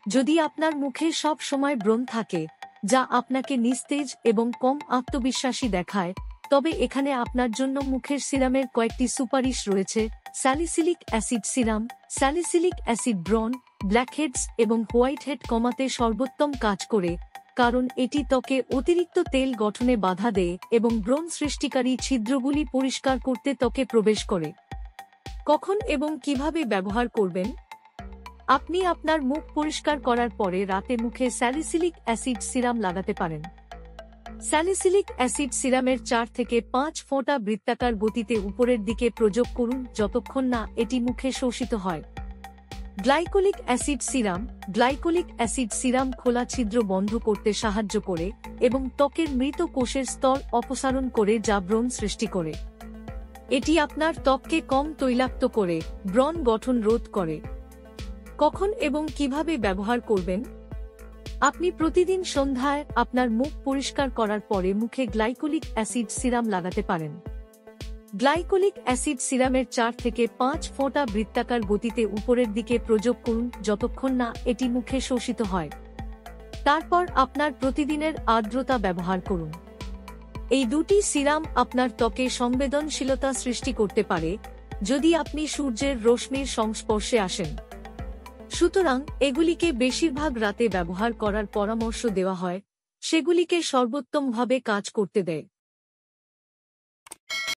যদি আপনার মুখে সব সময় ব্রণ থাকে, যা আপনাকে নিস্তেজ এবং কম আত্মবিশ্বাসী দেখায়, তবে এখানে আপনার জন্য মুখের সিরামের কয়েকটি সুপারিশ রয়েছে। Salicylic acid serum. Salicylic acid ব্রণ, ব্ল্যাকহেডস এবং হোয়াইটহেড কমাতে সর্বোত্তম কাজ করে, কারণ এটি ত্বকে অতিরিক্ত তেল গঠনে বাধা দেয় এবং ব্রণ সৃষ্টিকারী ছিদ্রগুলি পরিষ্কার করতে ত্বকে প্রবেশ করে। কখন এবং কিভাবে ব্যবহার করবেন? আপনি আপনার মুখ পরিষ্কার করার পরে রাতে মুখে স্যালিসিলিক অ্যাসিড সিরাম লাগাতে পারেন। স্যালিসিলিক অ্যাসিড সিরামের 4 থেকে 5 ফোঁটা বৃত্তাকার গতিতে উপরের দিকে প্রয়োগ করুন যতক্ষণ না এটি মুখে শোষিত হয়। Glycolic acid serum. Glycolic acid serum খোলা ছিদ্র বন্ধ করতে সাহায্য করে এবং ত্বকের মৃত কোষের স্তর অপসারণ করে যা ব্রণ সৃষ্টি করে। এটি আপনার ত্বককে কম তৈলাক্ত করে ব্রণ গঠন রোধ করে। কখন এবং কিভাবে ব্যবহার করবেন? আপনি প্রতিদিন সন্ধ্যায় আপনার মুখ পরিষ্কার করার পরে মুখে গ্লাইকোলিক অ্যাসিড সিরাম লাগাতে পারেন। গ্লাইকোলিক অ্যাসিড সিরামের 4 থেকে 5 ফোঁটা বৃত্তাকার গতিতে উপরের দিকে প্রয়োগ করুন যতক্ষণ না এটি মুখে শোষিত হয়। তারপর আপনার প্রতিদিনের আর্দ্রতা ব্যবহার করুন। এই দুটি সিরাম আপনার ত্বকে সংবেদনশীলতা সৃষ্টি করতে পারে যদি আপনি সূর্যের রশ্মির সংস্পর্শে আসেন। সুতরাং এগুলিকে বেশিরভাগ রাতে ব্যবহার করার পরামর্শ দেওয়া হয়, সেগুলিকে সর্বোত্তমভাবে কাজ করতে দেয়।